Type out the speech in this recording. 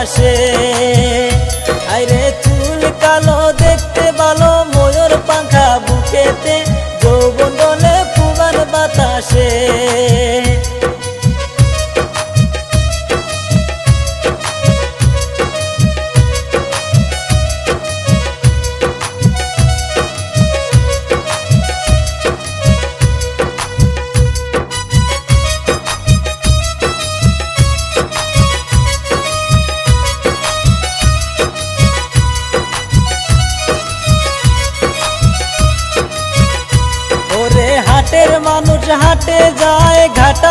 বাতাসে। আইরে চুল কালো দেখতে ভালো ময়ূর পাখা বুকেতে, যৌবন দলে ফুগান বাতাসে। হাটের মানুষ হাটে যায়, ঘাটে